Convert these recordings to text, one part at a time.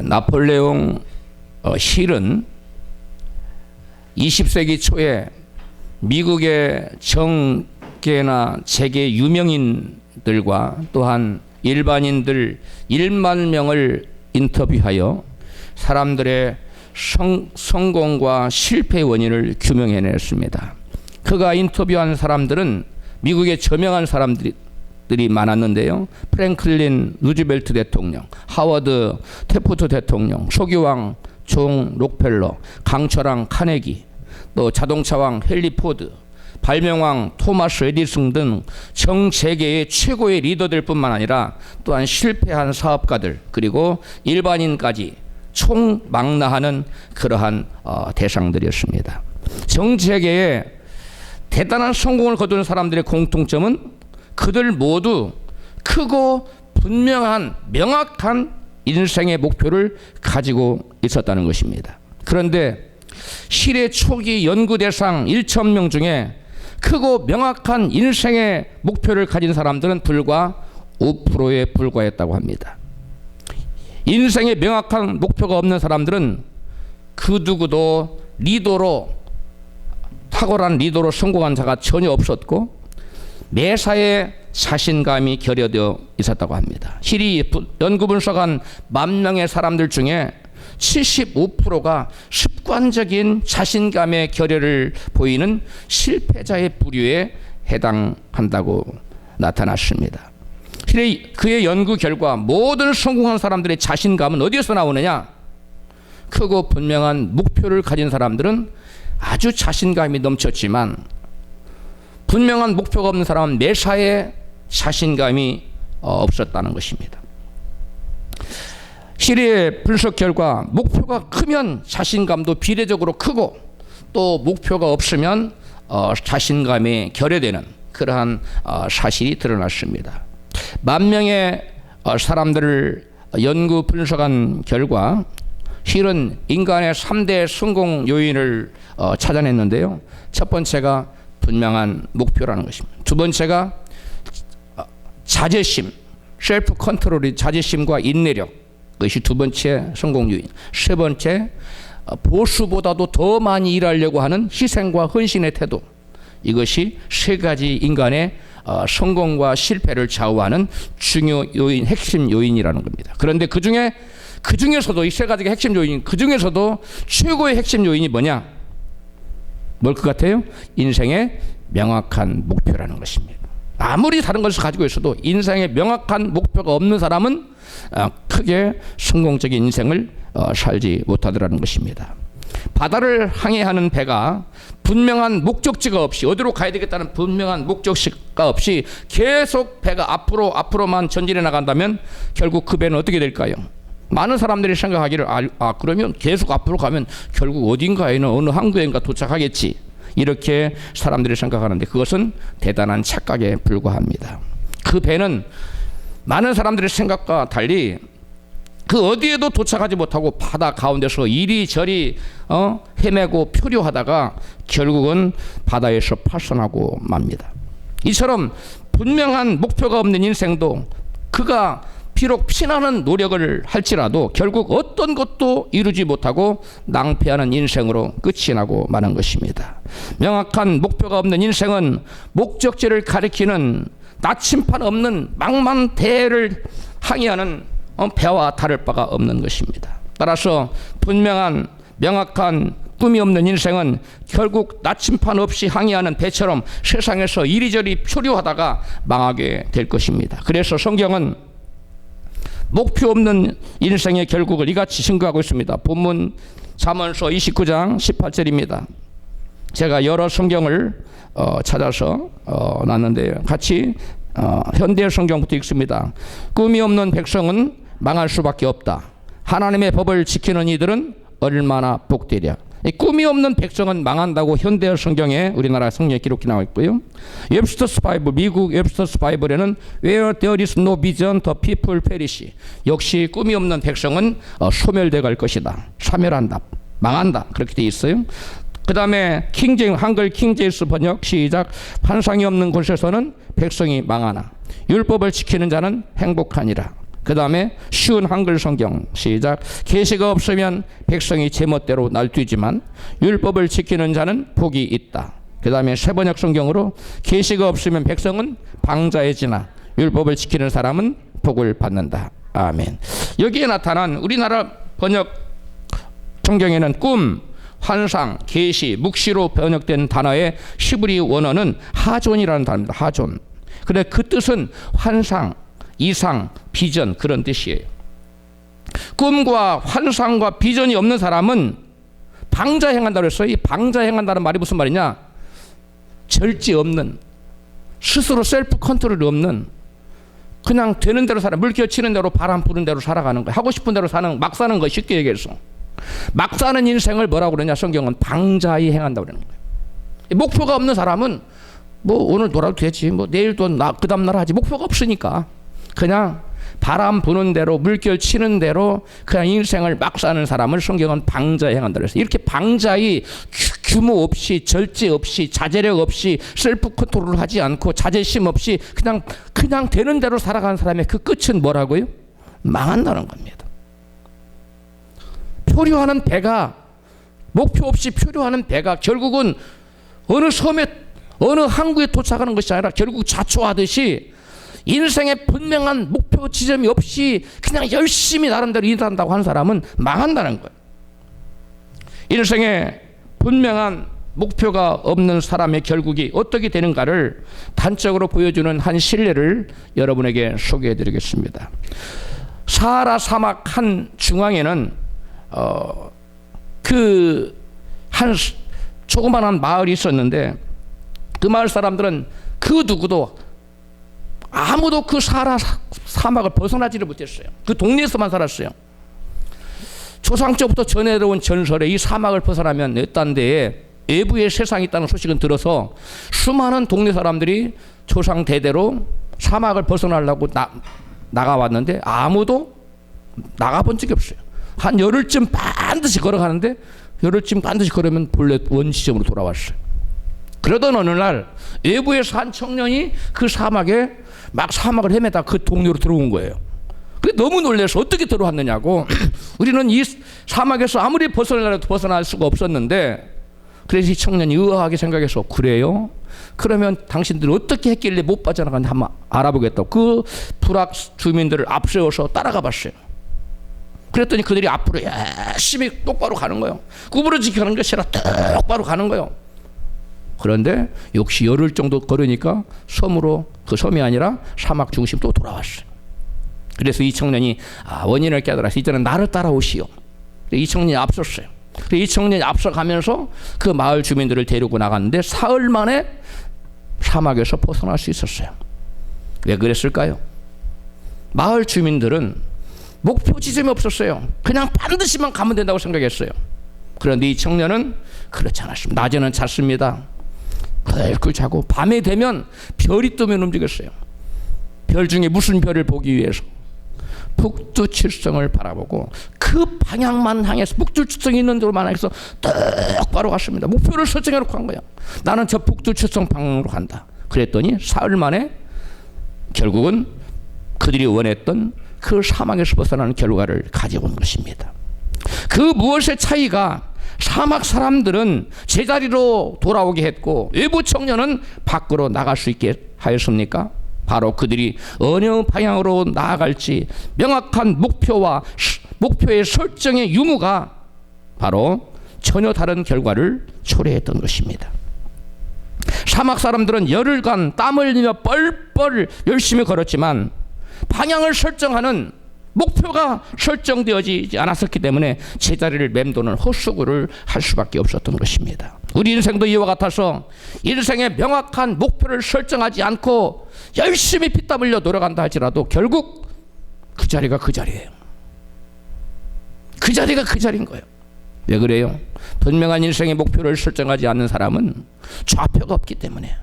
나폴레옹 힐은 20세기 초에 미국의 정계나 재계 유명인들과 또한 일반인들 1만 명을 인터뷰하여 사람들의 성공과 실패의 원인을 규명해냈습니다. 그가 인터뷰한 사람들은 미국의 저명한 사람들이 많았는데요. 프랭클린 루즈벨트 대통령, 하워드 테프트 대통령, 초기왕 존 록펠러, 강철왕 카네기, 또 자동차왕 헨리 포드, 발명왕 토마스 에디슨 등 정재계의 최고의 리더들 뿐만 아니라 또한 실패한 사업가들 그리고 일반인까지 총망라하는 그러한 대상들이었습니다. 정재계에 대단한 성공을 거두는 사람들의 공통점은 그들 모두 크고 분명한 명확한 인생의 목표를 가지고 있었다는 것입니다. 그런데 힐의 초기 연구 대상 1,000명 중에 크고 명확한 인생의 목표를 가진 사람들은 불과 5%에 불과했다고 합니다. 인생의 명확한 목표가 없는 사람들은 그 누구도 리더로 탁월한 리더로 성공한 자가 전혀 없었고 매사에 자신감이 결여되어 있었다고 합니다. 힐이 연구 분석한 10,000명의 사람들 중에 75%가 습관적인 자신감의 결여를 보이는 실패자의 부류에 해당한다고 나타났습니다. 그의 연구 결과 모든 성공한 사람들의 자신감은 어디에서 나오느냐? 크고 분명한 목표를 가진 사람들은 아주 자신감이 넘쳤지만 분명한 목표가 없는 사람은 매사에 자신감이 없었다는 것입니다. 힐의 분석 결과 목표가 크면 자신감도 비례적으로 크고 또 목표가 없으면 자신감이 결여되는 그러한 사실이 드러났습니다. 10,000명의 사람들을 연구 분석한 결과 힐은 인간의 3대 성공 요인을 찾아냈는데요. 첫 번째가 분명한 목표라는 것입니다. 두 번째가 자제심, 셀프 컨트롤이 자제심과 인내력, 그것이 두 번째 성공 요인. 세 번째, 보수보다도 더 많이 일하려고 하는 희생과 헌신의 태도. 이것이 세 가지 인간의 성공과 실패를 좌우하는 중요 요인, 핵심 요인이라는 겁니다. 그런데 그 중에서도 이 세 가지가 핵심 요인, 그 중에서도 최고의 핵심 요인이 뭐냐? 뭘 것 같아요? 인생의 명확한 목표라는 것입니다. 아무리 다른 것을 가지고 있어도 인생의 명확한 목표가 없는 사람은 크게 성공적인 인생을 살지 못하더라는 것입니다. 바다를 항해하는 배가 분명한 목적지가 없이 어디로 가야 되겠다는 분명한 목적지가 없이 계속 배가 앞으로만 전진해 나간다면 결국 그 배는 어떻게 될까요? 많은 사람들이 생각하기를 그러면 계속 앞으로 가면 결국 어딘가에는 어느 항구에인가 도착하겠지, 이렇게 사람들이 생각하는데 그것은 대단한 착각에 불과합니다. 그 배는 많은 사람들의 생각과 달리 그 어디에도 도착하지 못하고 바다 가운데서 이리저리 헤매고 표류하다가 결국은 바다에서 파손하고 맙니다. 이처럼 분명한 목표가 없는 인생도 그가 비록 피나는 노력을 할지라도 결국 어떤 것도 이루지 못하고 낭패하는 인생으로 끝이 나고 마는 것입니다. 명확한 목표가 없는 인생은 목적지를 가리키는 나침판 없는 망망대해를 항해하는 배와 다를 바가 없는 것입니다. 따라서 분명한 명확한 꿈이 없는 인생은 결국 나침판 없이 항해하는 배처럼 세상에서 이리저리 표류하다가 망하게 될 것입니다. 그래서 성경은 목표 없는 인생의 결국을 이같이 증거하고 있습니다. 본문 잠언서 29장 18절입니다. 제가 여러 성경을 찾아서 놨는데요. 같이 현대 성경부터 읽습니다. 꿈이 없는 백성은 망할 수밖에 없다. 하나님의 법을 지키는 이들은 얼마나 복되랴. 꿈이 없는 백성은 망한다고 현대 성경에 우리나라 성경에 기록이 나와 있고요. 웹스터스 바이블, 미국 웹스터스 바이블에는 Where there is no vision, the people perish. 역시 꿈이 없는 백성은 소멸돼 갈 것이다. 사멸한다, 망한다, 그렇게 돼 있어요. 그 다음에 한글 킹제임스 번역 시작. 환상이 없는 곳에서는 백성이 망하나 율법을 지키는 자는 행복하니라. 그 다음에 쉬운 한글 성경 시작. 계시가 없으면 백성이 제멋대로 날뛰지만 율법을 지키는 자는 복이 있다. 그 다음에 세번역 성경으로 계시가 없으면 백성은 방자에 지나 율법을 지키는 사람은 복을 받는다. 아멘. 여기에 나타난 우리나라 번역 성경에는 꿈, 환상, 계시, 묵시로 번역된 단어의 히브리 원어는 하존이라는 단어입니다. 하존. 근데 그 뜻은 환상, 이상, 비전 그런 뜻이에요. 꿈과 환상과 비전이 없는 사람은 방자 행한다고 했어요. 이 방자 행한다는 말이 무슨 말이냐? 절제 없는, 스스로 셀프 컨트롤이 없는, 그냥 되는 대로 살아, 물결 치는 대로 바람 부는 대로 살아가는 거예요. 하고 싶은 대로 막 사는 거예요. 쉽게 얘기해서. 막 사는 인생을 뭐라고 그러냐? 성경은 방자히 행한다고 그러는 거예요. 목표가 없는 사람은 뭐 오늘 놀아도 되지, 뭐 내일도 그 다음날 하지. 목표가 없으니까 그냥 바람 부는 대로 물결 치는 대로 그냥 인생을 막 사는 사람을 성경은 방자히 행한다고 그랬어요. 이렇게 방자히 규모 없이, 절제 없이, 자제력 없이, 셀프 컨트롤을 하지 않고 자제심 없이 그냥 되는 대로 살아가는 사람의 그 끝은 뭐라고요? 망한다는 겁니다. 표류하는 배가, 목표 없이 표류하는 배가 결국은 어느 섬에, 어느 항구에 도착하는 것이 아니라 결국 자초하듯이 인생의 분명한 목표 지점이 없이 그냥 열심히 나름대로 일한다고 하는 사람은 망한다는 거예요. 인생에 분명한 목표가 없는 사람의 결국이 어떻게 되는가를 단적으로 보여주는 한 실례를 여러분에게 소개해 드리겠습니다. 사하라 사막 한 중앙에는 그 한 조그만한 마을이 있었는데, 그 마을 사람들은 그 누구도 아무도 그 사하라 사막을 벗어나지를 못했어요. 그 동네에서만 살았어요. 조상적부터 전해져온 전설에 이 사막을 벗어나면 딴 데에 외부의 세상이 있다는 소식은 들어서 수많은 동네 사람들이 조상 대대로 사막을 벗어나려고 나가왔는데 아무도 나가본 적이 없어요. 한 열흘쯤 반드시 걸어가는데 열흘쯤 반드시 걸으면 본래 원시점으로 돌아왔어요. 그러던 어느 날 외부에서 한 청년이 그 사막에 막 사막을 헤매다 그 동네로 들어온 거예요. 너무 놀라서 어떻게 들어왔느냐고. 우리는 이 사막에서 아무리 벗어나려도 벗어날 수가 없었는데, 그래서 이 청년이 의아하게 생각해서 그래요? 그러면 당신들 어떻게 했길래 못 빠져나갔는지 한번 알아보겠다고 그 불악 주민들을 앞세워서 따라가 봤어요. 그랬더니 그들이 앞으로 열심히 똑바로 가는 거예요. 구부러지게 가는 것이 아니라 똑바로 가는 거예요. 그런데 역시 열흘 정도 걸으니까 섬으로, 그 섬이 아니라 사막 중심 또 돌아왔어요. 그래서 이 청년이 원인을 깨달아서 이제는 나를 따라오시오. 이 청년이 앞섰어요. 이 청년이 앞서가면서 그 마을 주민들을 데리고 나갔는데 사흘 만에 사막에서 벗어날 수 있었어요. 왜 그랬을까요? 마을 주민들은 목표 지점이 없었어요. 그냥 반드시만 가면 된다고 생각했어요. 그런데 이 청년은 그렇지 않았습니다. 낮에는 잤습니다. 꿀꿀 자고 밤에 되면 별이 뜨면 움직였어요. 별 중에 무슨 별을 보기 위해서 북두칠성을 바라보고 그 방향만 향해서, 북두칠성이 있는 데로만 향해서 똑바로 갔습니다. 목표를 설정해 놓고 간 거예요. 나는 저 북두칠성 방향으로 간다. 그랬더니 사흘 만에 결국은 그들이 원했던 그 사막에서 벗어나는 결과를 가지고 온 것입니다. 그 무엇의 차이가 사막 사람들은 제자리로 돌아오게 했고 외부 청년은 밖으로 나갈 수 있게 하였습니까? 바로 그들이 어느 방향으로 나아갈지 명확한 목표의 설정의 유무가 바로 전혀 다른 결과를 초래했던 것입니다. 사막 사람들은 열흘간 땀을 흘리며 뻘뻘 열심히 걸었지만 방향을 설정하는 목표가 설정되어지지 않았었기 때문에 제자리를 맴도는 헛수고를 할 수밖에 없었던 것입니다. 우리 인생도 이와 같아서 인생의 명확한 목표를 설정하지 않고 열심히 피땀 흘려 노력한다 할지라도 결국 그 자리가 그 자리예요. 그 자리가 그 자리인 거예요. 왜 그래요? 분명한 인생의 목표를 설정하지 않는 사람은 좌표가 없기 때문에,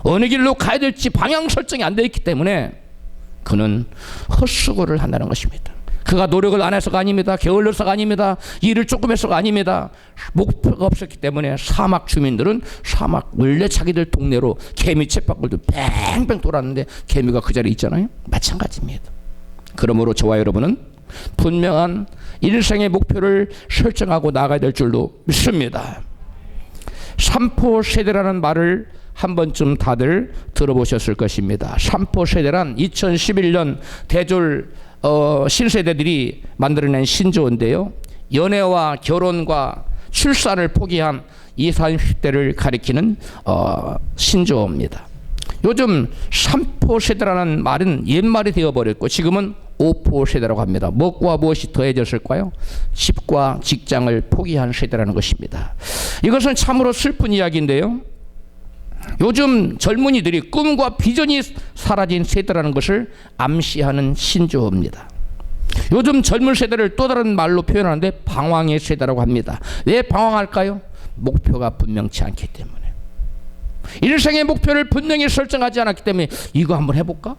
어느 길로 가야 될지 방향 설정이 안 되어 있기 때문에 그는 헛수고를 한다는 것입니다. 그가 노력을 안 해서가 아닙니다. 게을러서가 아닙니다. 일을 조금 해서가 아닙니다. 목표가 없었기 때문에 사막 주민들은 사막 원래 자기들 동네로 개미 쳇바퀴도 뺑뺑 돌았는데 개미가 그 자리에 있잖아요. 마찬가지입니다. 그러므로 저와 여러분은 분명한 인생의 목표를 설정하고 나가야 될 줄로 믿습니다. 삼포 세대라는 말을 한 번쯤 다들 들어보셨을 것입니다. 삼포 세대란 2011년 대졸 신세대들이 만들어낸 신조어인데요. 연애와 결혼과 출산을 포기한 20, 30대를 가리키는 신조어입니다. 요즘 3포 세대라는 말은 옛말이 되어버렸고 지금은 5포 세대라고 합니다. 무엇과 무엇이 더해졌을까요? 집과 직장을 포기한 세대라는 것입니다. 이것은 참으로 슬픈 이야기인데요. 요즘 젊은이들이 꿈과 비전이 사라진 세대라는 것을 암시하는 신조어입니다. 요즘 젊은 세대를 또 다른 말로 표현하는데 방황의 세대라고 합니다. 왜 방황할까요? 목표가 분명치 않기 때문에. 인생의 목표를 분명히 설정하지 않았기 때문에 이거 한번 해볼까?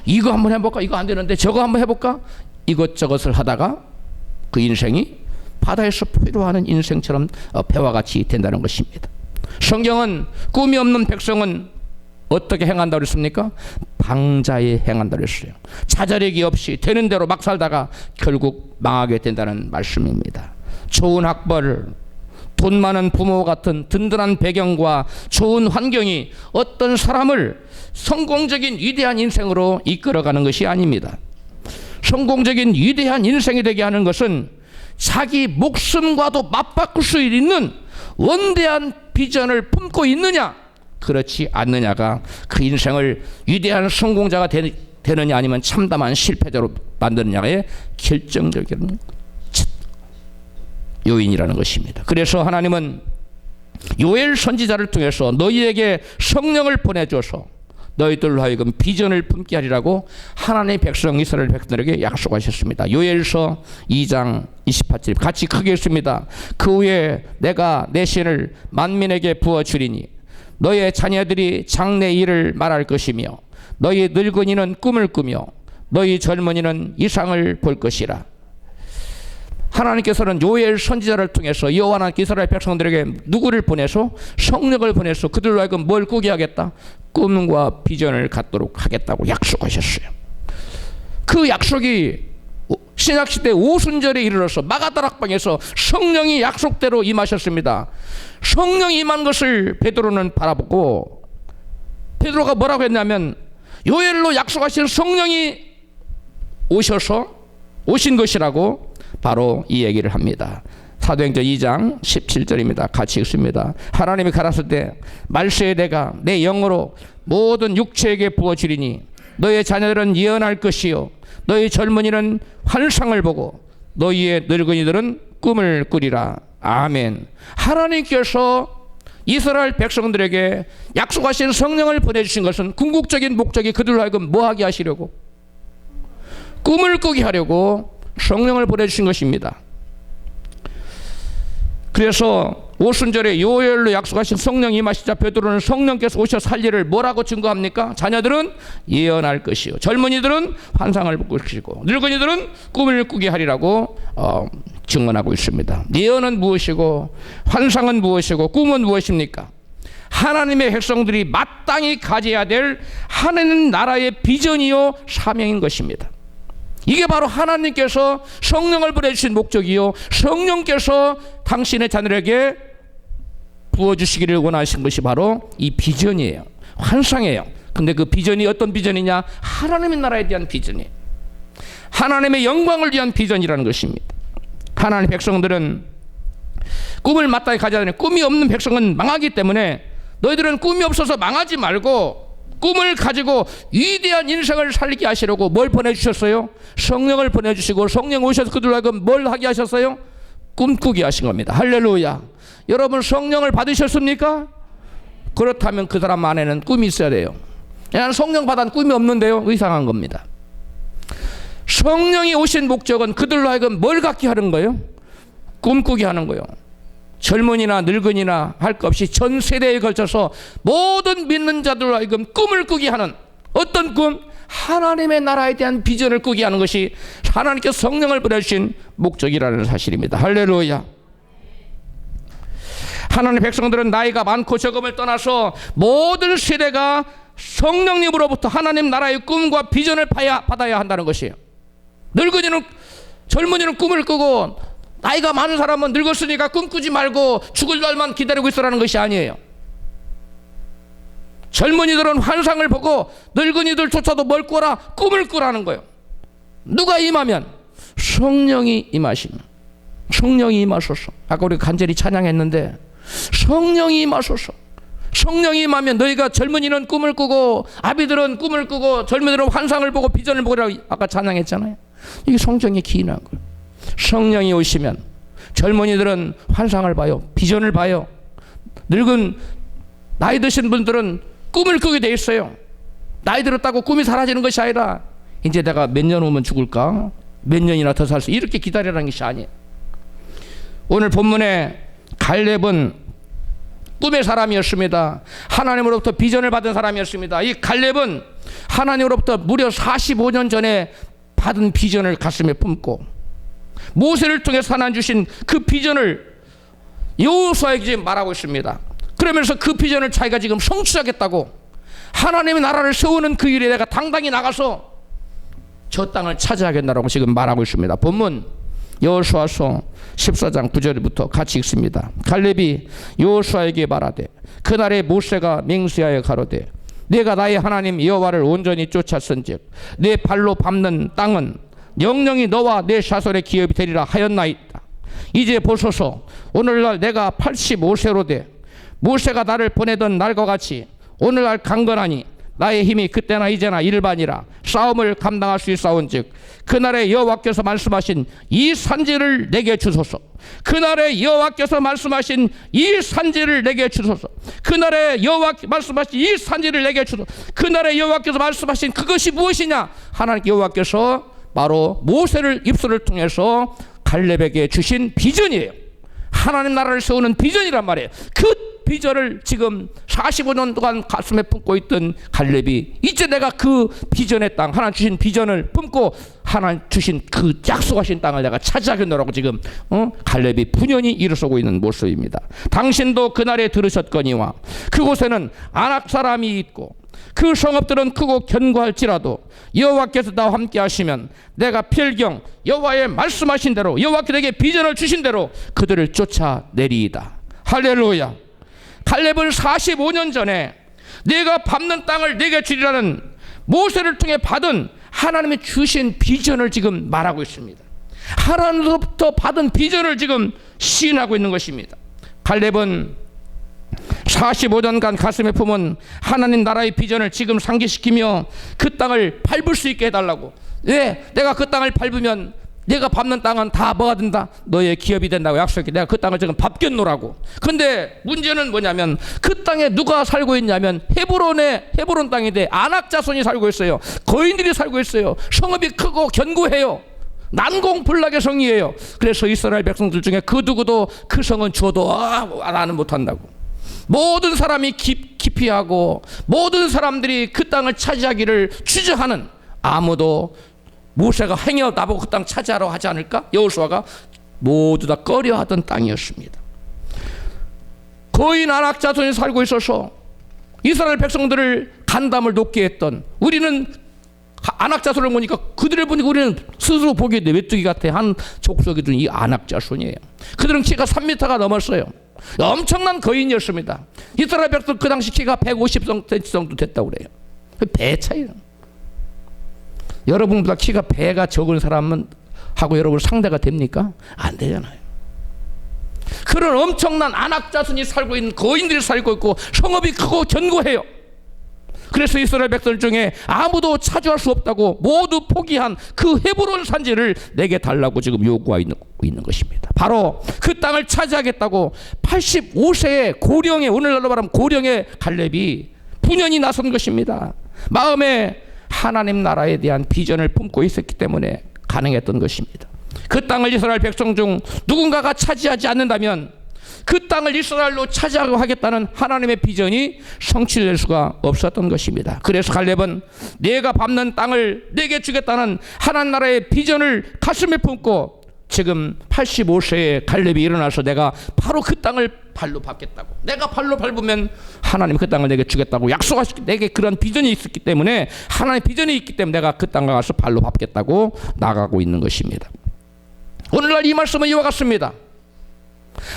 이거 한번 해볼까? 이거 안 되는데 저거 한번 해볼까? 이것저것을 하다가 그 인생이 바다에서 포로하는 인생처럼 배와 같이 된다는 것입니다. 성경은 꿈이 없는 백성은 어떻게 행한다고 그랬습니까? 방자에 행한다고 그랬어요. 자잘하기 없이 되는 대로 막 살다가 결국 망하게 된다는 말씀입니다. 좋은 학벌, 돈 많은 부모 같은 든든한 배경과 좋은 환경이 어떤 사람을 성공적인 위대한 인생으로 이끌어가는 것이 아닙니다. 성공적인 위대한 인생이 되게 하는 것은 자기 목숨과도 맞바꿀 수 있는 원대한 비전을 품고 있느냐 그렇지 않느냐가 그 인생을 위대한 성공자가 되느냐 아니면 참담한 실패자로 만드느냐의 결정적인 요인이라는 것입니다. 그래서 하나님은 요엘 선지자를 통해서 너희에게 성령을 보내줘서 너희들로 하여금 비전을 품게 하리라고 하나님의 백성 이스라엘 백성들에게 약속하셨습니다. 요엘서 2장 28절 같이 크게 읽습니다. 그 후에 내가 내 신을 만민에게 부어주리니 너희의 자녀들이 장래 일을 말할 것이며 너희 늙은이는 꿈을 꾸며 너희 젊은이는 이상을 볼 것이라. 하나님께서는 요엘 선지자를 통해서 여호와 하나님 이스라엘 백성들에게 누구를 보내서 성령을 보내서 그들로 하여금 뭘 꾸게 하겠다? 꿈과 비전을 갖도록 하겠다고 약속하셨어요. 그 약속이 신약시대 오순절에 이르러서 마가다락방에서 성령이 약속대로 임하셨습니다. 성령이 임한 것을 베드로는 바라보고 베드로가 뭐라고 했냐면 요엘로 약속하신 성령이 오신 것이라고 바로 이 얘기를 합니다. 사도행전 2장 17절입니다. 같이 읽습니다. 하나님이 가라사대 때 말세에 내가 내 영으로 모든 육체에게 부어주리니 너희의 자녀들은 예언할 것이요 너희 젊은이는 환상을 보고 너희의 늙은이들은 꿈을 꾸리라. 아멘. 하나님께서 이스라엘 백성들에게 약속하신 성령을 보내주신 것은 궁극적인 목적이 그들로 하여금 뭐하게 하시려고? 꿈을 꾸게 하려고 성령을 보내주신 것입니다. 그래서 오순절에 요엘로 약속하신 성령이 임하시자 베드로는 성령께서 오셔서 할 일을 뭐라고 증거합니까? 자녀들은 예언할 것이요 젊은이들은 환상을 볼 것이고 늙은이들은 꿈을 꾸게 하리라고 증언하고 있습니다. 예언은 무엇이고 환상은 무엇이고 꿈은 무엇입니까? 하나님의 백성들이 마땅히 가져야 될 하나님 나라의 비전이요 사명인 것입니다. 이게 바로 하나님께서 성령을 보내주신 목적이요 성령께서 당신의 자녀에게 부어주시기를 원하신 것이 바로 이 비전이에요. 환상이에요. 근데 그 비전이 어떤 비전이냐? 하나님의 나라에 대한 비전이에요. 하나님의 영광을 위한 비전이라는 것입니다. 하나님의 백성들은 꿈을 마땅히 가져야 되는 꿈이 없는 백성은 망하기 때문에 너희들은 꿈이 없어서 망하지 말고 꿈을 가지고 위대한 인생을 살게 하시려고 뭘 보내주셨어요? 성령을 보내주시고 성령 오셔서 그들로 하여금 뭘 하게 하셨어요? 꿈꾸게 하신 겁니다. 할렐루야. 여러분 성령을 받으셨습니까? 그렇다면 그 사람 안에는 꿈이 있어야 돼요. 나는 성령 받은 꿈이 없는데요? 이상한 겁니다. 성령이 오신 목적은 그들로 하여금 뭘 갖게 하는 거예요? 꿈꾸게 하는 거예요. 젊은이나 늙은이나 할 것 없이 전 세대에 걸쳐서 모든 믿는 자들로 하여금 꿈을 꾸게 하는 어떤 꿈? 하나님의 나라에 대한 비전을 꾸게 하는 것이 하나님께서 성령을 보내주신 목적이라는 사실입니다. 할렐루야. 하나님의 백성들은 나이가 많고 적음을 떠나서 모든 세대가 성령님으로부터 하나님 나라의 꿈과 비전을 받아야 한다는 것이에요. 젊은이는 꿈을 꾸고 나이가 많은 사람은 늙었으니까 꿈꾸지 말고 죽을 날만 기다리고 있으라는 것이 아니에요. 젊은이들은 환상을 보고 늙은이들조차도 뭘 꾸라? 꿈을 꾸라는 거예요. 누가 임하면? 성령이 임하시면. 성령이 임하소서. 아까 우리 간절히 찬양했는데 성령이 임하소서. 성령이 임하면 너희가 젊은이는 꿈을 꾸고 아비들은 꿈을 꾸고 젊은이들은 환상을 보고 비전을 보라고 아까 찬양했잖아요. 이게 성령이 기인한 거예요. 성령이 오시면 젊은이들은 환상을 봐요. 비전을 봐요. 늙은 나이 드신 분들은 꿈을 꾸게 돼 있어요. 나이 들었다고 꿈이 사라지는 것이 아니라 이제 내가 몇 년 후면 죽을까? 몇 년이나 더 살 수 이렇게 기다리라는 것이 아니에요. 오늘 본문에 갈렙은 꿈의 사람이었습니다. 하나님으로부터 비전을 받은 사람이었습니다. 이 갈렙은 하나님으로부터 무려 45년 전에 받은 비전을 가슴에 품고 모세를 통해 하나님 주신 그 비전을 여호수아에게 지금 말하고 있습니다. 그러면서 그 비전을 자기가 지금 성취하겠다고 하나님의 나라를 세우는 그 일에 내가 당당히 나가서 저 땅을 차지하겠다라고 지금 말하고 있습니다. 본문 여호수아서 14장 9절부터 같이 읽습니다. 갈렙이 여호수아에게 말하되 그날에 모세가 맹세하여 가로되 내가 나의 하나님 여호와를 온전히 쫓았은즉 내 발로 밟는 땅은 영영이 너와 내 자손의 기업이 되리라 하였나이다. 이제 보소서 오늘날 내가 85세로 돼 모세가 나를 보내던 날과 같이 오늘날 강건하니 나의 힘이 그때나 이제나 일반이라 싸움을 감당할 수 있사온즉 그날에 여호와께서 말씀하신 이 산지를 내게 주소서. 그날에 여호와께서 말씀하신 이 산지를 내게 주소서. 그날에 여호와께서 말씀하신 이 산지를 내게 주소서. 그날에 여호와께서 말씀하신 그것이 무엇이냐? 하나님 여호와께서 바로 모세를 입술을 통해서 갈렙에게 주신 비전이에요. 하나님 나라를 세우는 비전이란 말이에요. 그 비전을 지금 45년 동안 가슴에 품고 있던 갈렙이 이제 내가 그 비전의 땅, 하나님 주신 비전을 품고 하나님 주신 그 약속하신 땅을 내가 차지하겠노라고 지금 갈렙이 분연히 일어서고 있는 모습입니다. 당신도 그날에 들으셨거니와 그곳에는 아낙 사람이 있고 그 성읍들은 크고 견고할지라도 여호와께서 나와 함께 하시면 내가 필경 여호와의 말씀하신 대로 여호와께서 내게 비전을 주신 대로 그들을 쫓아내리이다. 할렐루야. 갈렙은 45년 전에 내가 밟는 땅을 내게 주리라는 모세를 통해 받은 하나님이 주신 비전을 지금 말하고 있습니다. 하나님으로부터 받은 비전을 지금 시인하고 있는 것입니다. 갈렙은 45년간 가슴에 품은 하나님 나라의 비전을 지금 상기시키며 그 땅을 밟을 수 있게 해달라고. 왜? 내가 그 땅을 밟으면 내가 밟는 땅은 다 뭐가 된다? 너의 기업이 된다고 약속했기 내가 그 땅을 지금 밟겠노라고. 근데 문제는 뭐냐면 그 땅에 누가 살고 있냐면 헤브론 땅인데 아낙 자손이 살고 있어요. 거인들이 살고 있어요. 성읍이 크고 견고해요. 난공불락의 성이에요. 그래서 이스라엘 백성들 중에 그 누구도 그 성은 줘도 나는 못한다고. 모든 사람이 기피하고 모든 사람들이 그 땅을 차지하기를 주저하는 아무도 모세가 행여 나보고 그 땅 차지하라고 하지 않을까? 여호수아가 모두 다 꺼려하던 땅이었습니다. 거인 아낙 자손이 살고 있어서 이스라엘 백성들을 간담을 높게 했던 우리는 아낙 자손을 보니까 그들을 보니까 우리는 스스로 보기에 메뚜기 같아 한 족속이 든 이 아낙 자손이에요. 그들은 키가 3m가 넘었어요. 엄청난 거인이었습니다. 이스라엘 백성 그 당시 키가 150cm 정도 됐다고 그래요. 배 차이는. 여러분보다 키가 배가 적은 사람은 하고 여러분 상대가 됩니까? 안 되잖아요. 그런 엄청난 아낙 자손이 살고 있는 거인들이 살고 있고 성읍이 크고 견고해요. 그래서 이스라엘 백성 중에 아무도 차지할 수 없다고 모두 포기한 그 헤브론 산지를 내게 달라고 지금 요구하고 있는 것입니다. 바로 그 땅을 차지하겠다고 85세의 고령의, 오늘날로 말하면 고령의 갈렙이 분연히 나선 것입니다. 마음에 하나님 나라에 대한 비전을 품고 있었기 때문에 가능했던 것입니다. 그 땅을 이스라엘 백성 중 누군가가 차지하지 않는다면 그 땅을 이스라엘로 차지하고 하겠다는 하나님의 비전이 성취될 수가 없었던 것입니다. 그래서 갈렙은 내가 밟는 땅을 내게 주겠다는 하나님 나라의 비전을 가슴에 품고 지금 85세에 갈렙이 일어나서 내가 바로 그 땅을 발로 밟겠다고, 내가 발로 밟으면 하나님 그 땅을 내게 주겠다고 약속하셨기, 내게 그런 비전이 있었기 때문에, 하나님의 비전이 있기 때문에 내가 그 땅에 가서 발로 밟겠다고 나가고 있는 것입니다. 오늘날 이 말씀은 이와 같습니다.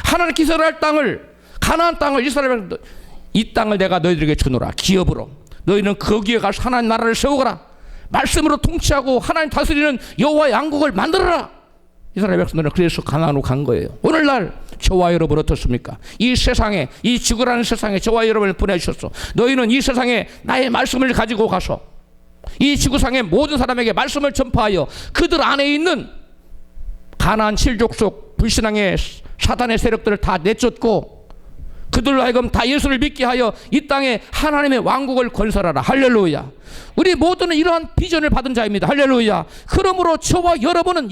하나님께서 이스라엘 땅을, 가나안 땅을, 이스라엘 이 땅을 내가 너희들에게 주노라. 기업으로 너희는 거기에 가서 하나님 나라를 세우거라. 말씀으로 통치하고 하나님 다스리는 여호와의 왕국을 만들어라. 이스라엘 백성들은 그래서 가나안으로 간 거예요. 오늘날 저와 여러분 어떻습니까? 이 세상에, 이 지구라는 세상에 저와 여러분을 보내주셨어. 너희는 이 세상에 나의 말씀을 가지고 가서 이 지구상의 모든 사람에게 말씀을 전파하여 그들 안에 있는 가나안 7족 속 불신앙의 사단의 세력들을 다 내쫓고 그들로 하여금 다 예수를 믿게 하여 이 땅에 하나님의 왕국을 건설하라. 할렐루야. 우리 모두는 이러한 비전을 받은 자입니다. 할렐루야. 그러므로 저와 여러분은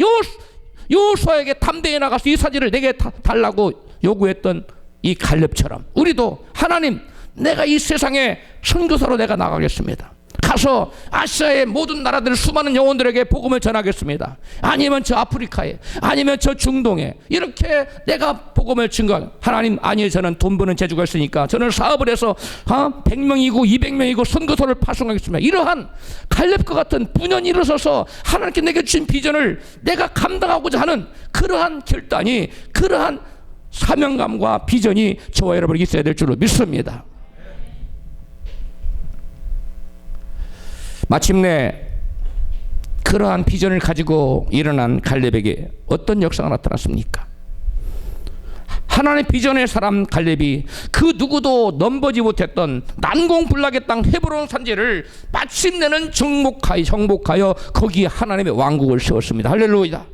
여호수아에게 담대히 나가서 이 사지를 내게 달라고 요구했던 이 갈렙처럼 우리도 하나님, 내가 이 세상에 선교사로 내가 나가겠습니다. 가서 아시아의 모든 나라들 수많은 영혼들에게 복음을 전하겠습니다. 아니면 저 아프리카에, 아니면 저 중동에, 이렇게 내가 복음을 증거. 하나님, 아니에요. 저는 돈 버는 재주가 있으니까 저는 사업을 해서 100명이고 200명이고 선교사를 파송하겠습니다. 이러한 갈렙과 같은 분연이 일어서서 하나님께 내게 주신 비전을 내가 감당하고자 하는 그러한 결단이, 그러한 사명감과 비전이 저와 여러분에게 있어야 될 줄로 믿습니다. 마침내 그러한 비전을 가지고 일어난 갈렙에게 어떤 역사가 나타났습니까? 하나님의 비전의 사람 갈렙이 그 누구도 넘보지 못했던 난공불락의 땅 헤브론 산지를 마침내는 정복하여 거기에 하나님의 왕국을 세웠습니다. 할렐루야.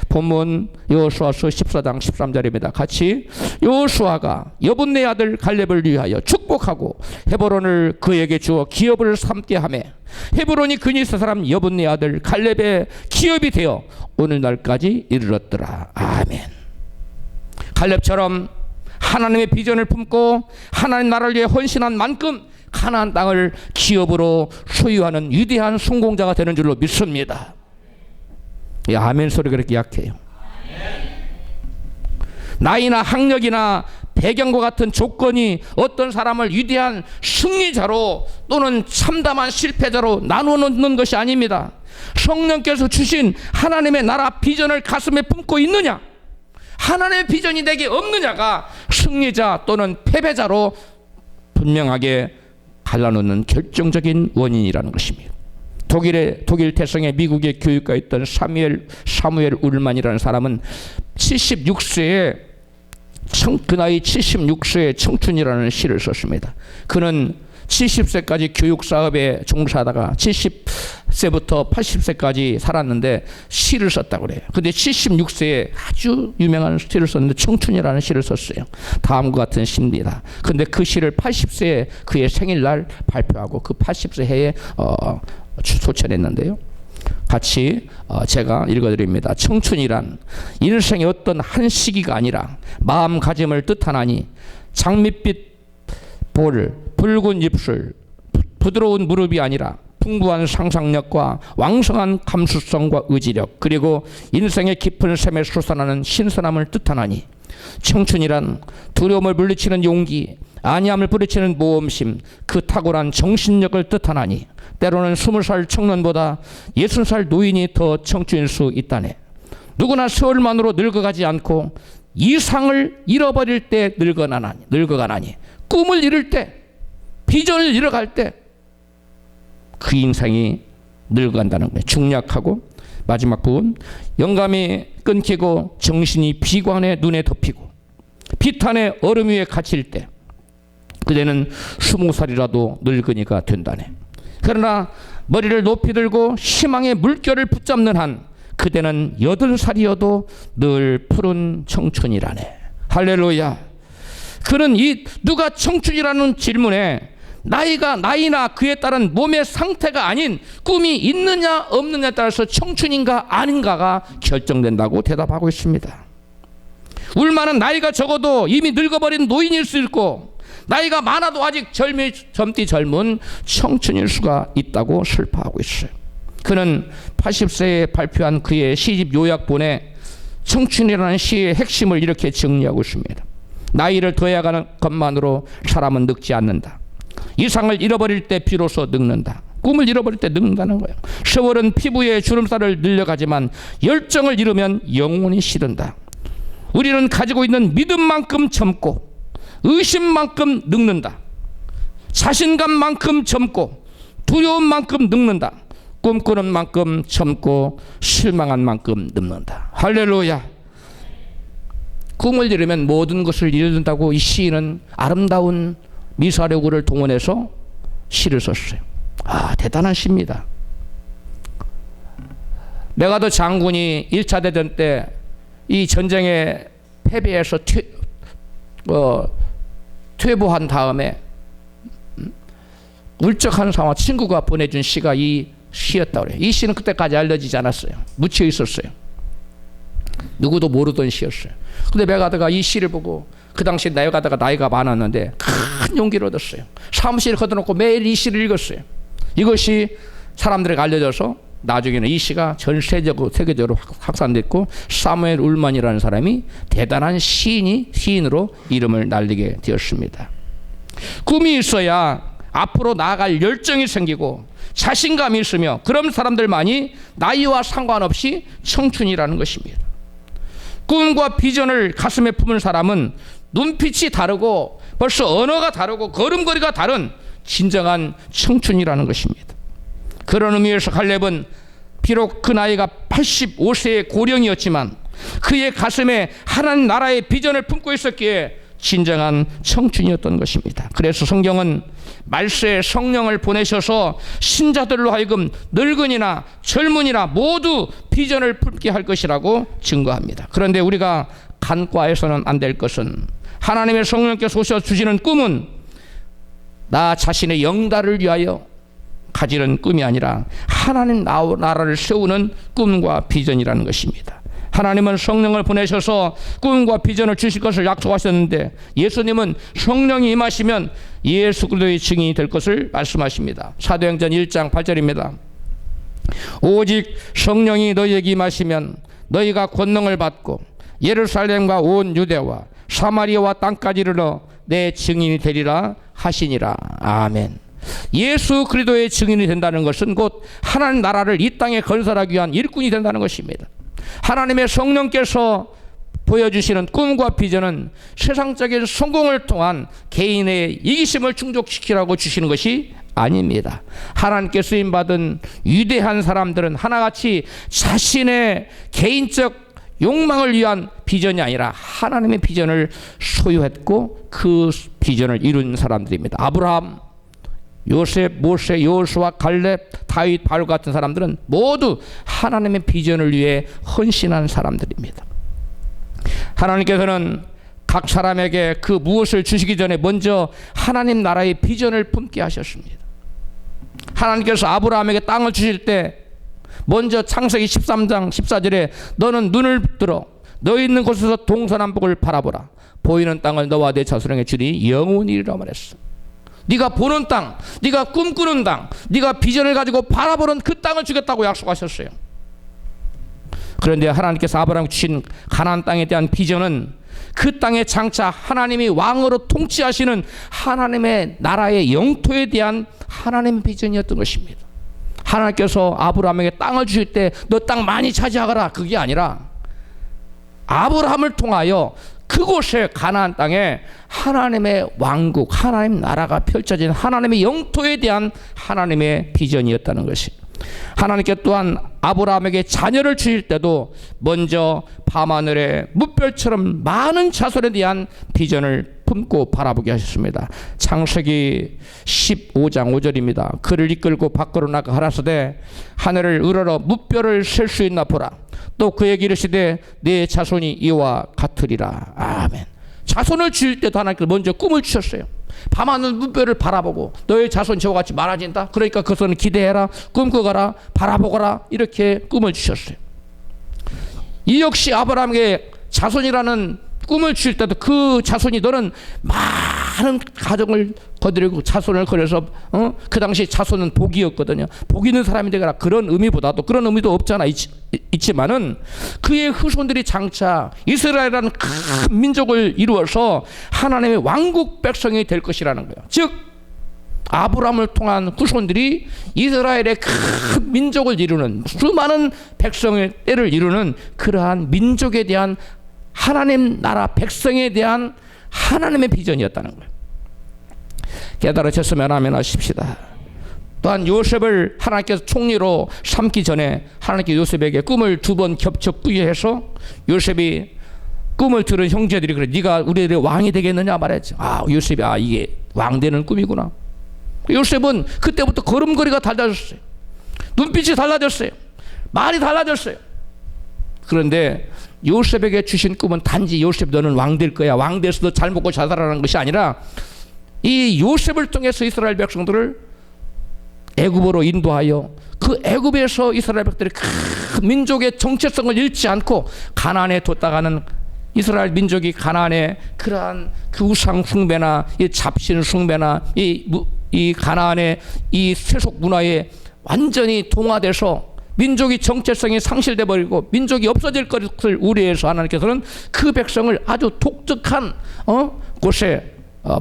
본문 여호수아서 14장 13절입니다. 같이, 여호수아가 여분네 아들 갈렙을 위하여 축복하고 헤브론을 그에게 주어 기업을 삼게 하며 헤브론이 그니스 사람 여분네 아들 갈렙의 기업이 되어 오늘날까지 이르렀더라. 아멘. 갈렙처럼 하나님의 비전을 품고 하나님 나라를 위해 헌신한 만큼 가나안 땅을 기업으로 소유하는 위대한 성공자가 되는 줄로 믿습니다. 아멘 소리가 그렇게 약해요. 나이나 학력이나 배경과 같은 조건이 어떤 사람을 위대한 승리자로 또는 참담한 실패자로 나누는 것이 아닙니다. 성령께서 주신 하나님의 나라 비전을 가슴에 품고 있느냐, 하나님의 비전이 내게 없느냐가 승리자 또는 패배자로 분명하게 갈라놓는 결정적인 원인이라는 것입니다. 독일 태성의 미국의 교육가에 있던 사무엘 울만이라는 사람은 76세에 그 나이 76세의 청춘이라는 시를 썼습니다. 그는 70세까지 교육 사업에 종사하다가 70세부터 80세까지 살았는데 시를 썼다고 그래요. 근데 76세에 아주 유명한 시를 썼는데 청춘이라는 시를 썼어요. 다음과 같은 시입니다. 근데 그 시를 80세에 그의 생일날 발표하고 그 80세 해에 소천했는데요. 같이 제가 읽어드립니다. 청춘이란 인생의 어떤 한 시기가 아니라 마음가짐을 뜻하나니 장밋빛 볼, 붉은 입술, 부드러운 무릎이 아니라 풍부한 상상력과 왕성한 감수성과 의지력, 그리고 인생의 깊은 샘에 솟아나는 신선함을 뜻하나니 청춘이란 두려움을 물리치는 용기, 안이함을 뿌리치는 모험심, 그 탁월한 정신력을 뜻하나니 때로는 20살 청년보다 60살 노인이 더 청춘일 수 있다네. 누구나 세월만으로 늙어가지 않고 이상을 잃어버릴 때 늙어가나니 꿈을 잃을 때, 비전을 잃어갈 때 그 인생이 늙어간다는 거예요. 중략하고 마지막 부분, 영감이 끊기고 정신이 비관의 눈에 덮이고 비탄의 얼음 위에 갇힐 때 그대는 20살이라도 늙은이가 된다네. 그러나 머리를 높이 들고 희망의 물결을 붙잡는 한 그대는 80살이어도 늘 푸른 청춘이라네. 할렐루야. 그는 이 누가 청춘이라는 질문에 나이나 그에 따른 몸의 상태가 아닌 꿈이 있느냐 없느냐에 따라서 청춘인가 아닌가가 결정된다고 대답하고 있습니다. 울만은 나이가 적어도 이미 늙어버린 노인일 수 있고 나이가 많아도 아직 젊디 젊은 청춘일 수가 있다고 슬퍼하고 있어요. 그는 80세에 발표한 그의 시집 요약본에 청춘이라는 시의 핵심을 이렇게 정리하고 있습니다. 나이를 더해가는 것만으로 사람은 늙지 않는다. 이상을 잃어버릴 때 비로소 늙는다. 꿈을 잃어버릴 때 늙는다는 거예요. 세월은 피부에 주름살을 늘려가지만 열정을 잃으면 영원히 시든다. 우리는 가지고 있는 믿음만큼 젊고 의심만큼 늙는다. 자신감만큼 젊고 두려움만큼 늙는다. 꿈꾸는 만큼 젊고 실망한 만큼 늙는다. 할렐루야. 꿈을 잃으면 모든 것을 잃는다고 이 시인은 아름다운 미사려구를 동원해서 시를 썼어요. 대단한 시입니다. 메가더 장군이 1차 대전 때 이 전쟁에 패배해서 퇴보한 다음에 울적한 상황 친구가 보내준 시가 이 시였다고 그래요. 이 시는 그때까지 알려지지 않았어요. 묻혀 있었어요. 누구도 모르던 시였어요. 근데 메가더가 이 시를 보고, 그 당시 메가더가 나이가 많았는데 큰 용기를 얻었어요. 사무실에 걷어놓고 매일 이 시를 읽었어요. 이것이 사람들에게 알려져서 나중에는 이 시가 전 세계적으로 확산됐고, 사무엘 울만이라는 사람이 대단한 시인으로 이름을 날리게 되었습니다. 꿈이 있어야 앞으로 나아갈 열정이 생기고 자신감이 있으며, 그런 사람들만이 나이와 상관없이 청춘이라는 것입니다. 꿈과 비전을 가슴에 품은 사람은 눈빛이 다르고 벌써 언어가 다르고 걸음걸이가 다른 진정한 청춘이라는 것입니다. 그런 의미에서 갈렙은 비록 그 나이가 85세의 고령이었지만 그의 가슴에 하나님 나라의 비전을 품고 있었기에 진정한 청춘이었던 것입니다. 그래서 성경은 말세에 성령을 보내셔서 신자들로 하여금 늙은이나 젊은이나 모두 비전을 품게 할 것이라고 증거합니다. 그런데 우리가 간과해서는 안 될 것은, 하나님의 성령께서 오셔 주시는 꿈은 나 자신의 영달을 위하여 가지는 꿈이 아니라 하나님 나라를 세우는 꿈과 비전이라는 것입니다. 하나님은 성령을 보내셔서 꿈과 비전을 주실 것을 약속하셨는데, 예수님은 성령이 임하시면 예수 그리스도의 증인이 될 것을 말씀하십니다. 사도행전 1장 8절입니다. 오직 성령이 너희에게 임하시면 너희가 권능을 받고 예루살렘과 온 유대와 사마리아와 땅까지 이르러 내 증인이 되리라 하시니라. 아멘. 예수 그리스도의 증인이 된다는 것은 곧 하나님 나라를 이 땅에 건설하기 위한 일꾼이 된다는 것입니다. 하나님의 성령께서 보여주시는 꿈과 비전은 세상적인 성공을 통한 개인의 이기심을 충족시키라고 주시는 것이 아닙니다. 하나님께 쓰임받은 위대한 사람들은 하나같이 자신의 개인적 욕망을 위한 비전이 아니라 하나님의 비전을 소유했고 그 비전을 이룬 사람들입니다. 아브라함, 요셉, 모세, 여호수아, 갈렙, 다윗, 바울 같은 사람들은 모두 하나님의 비전을 위해 헌신한 사람들입니다. 하나님께서는 각 사람에게 그 무엇을 주시기 전에 먼저 하나님 나라의 비전을 품게 하셨습니다. 하나님께서 아브라함에게 땅을 주실 때 먼저 창세기 13장 14절에 너는 눈을 들어 너 있는 곳에서 동서남북을 바라보라. 보이는 땅을 너와 내 자손에게 주니 영원히 이르라 말했어. 네가 보는 땅, 네가 꿈꾸는 땅, 네가 비전을 가지고 바라보는 그 땅을 주겠다고 약속하셨어요. 그런데 하나님께서 아브라함에게 주신 가나안 땅에 대한 비전은 그 땅의 장차 하나님이 왕으로 통치하시는 하나님의 나라의 영토에 대한 하나님의 비전이었던 것입니다. 하나님께서 아브라함에게 땅을 주실 때 너 땅 많이 차지하거라, 그게 아니라 아브라함을 통하여 그곳에 가나안 땅에 하나님의 왕국, 하나님 나라가 펼쳐진 하나님의 영토에 대한 하나님의 비전이었다는 것이. 하나님께 또한 아브라함에게 자녀를 주실 때도 먼저 밤하늘의 무별처럼 많은 자손에 대한 비전을 품고 바라보게 하셨습니다. 창세기 15장 5절입니다. 그를 이끌고 밖으로 나가 가라사대 하늘을 우러러 무별을 셀 수 있나 보라. 또 그에게 이르시되 내 자손이 이와 같으리라. 아멘. 자손을 주실 때도 하나님께서 먼저 꿈을 주셨어요. 밤하늘 무별을 바라보고 너의 자손 저와 같이 많아진다. 그러니까 그것은 기대해라, 꿈꾸거라, 바라보거라, 이렇게 꿈을 주셨어요. 이 역시 아브라함에게 자손이라는 꿈을 주실 때도 그 자손이 너는 많은 가정을 거드리고 자손을 그려서 그 당시 자손은 복이었거든요. 복 있는 사람이 되거라, 그런 의미보다도, 그런 의미도 없잖아 있지만은 그의 후손들이 장차 이스라엘이라는 큰 민족을 이루어서 하나님의 왕국 백성이 될 것이라는 거예요. 즉 아브라함을 통한 후손들이 이스라엘의 큰 민족을 이루는, 수많은 백성의 때를 이루는 그러한 민족에 대한, 하나님 나라 백성에 대한 하나님의 비전이었다는 거예요. 깨달으셨으면 아멘 하십시다. 또한 요셉을 하나님께서 총리로 삼기 전에 하나님께서 요셉에게 꿈을 2번 겹쳐 부여해서, 요셉이 꿈을 들은 형제들이 그래, 네가 우리들의 왕이 되겠느냐 말했죠. 요셉이 이게 왕 되는 꿈이구나. 요셉은 그때부터 걸음걸이가 달라졌어요. 눈빛이 달라졌어요. 말이 달라졌어요. 그런데 요셉에게 주신 꿈은 단지 요셉 너는 왕 될 거야, 왕 돼서도 잘 먹고 잘 살아라는 것이 아니라, 이 요셉을 통해서 이스라엘 백성들을 애굽으로 인도하여 그 애굽에서 이스라엘 백성들이 큰 민족의 정체성을 잃지 않고 가나안에 뒀다가는 이스라엘 민족이 가나안에 그러한 그 우상 숭배나 이 잡신 숭배나 이 가나안의 이 세속 문화에 완전히 동화돼서 민족이 정체성이 상실돼 버리고 민족이 없어질 것을 우려해서 하나님께서는 그 백성을 아주 독특한 곳에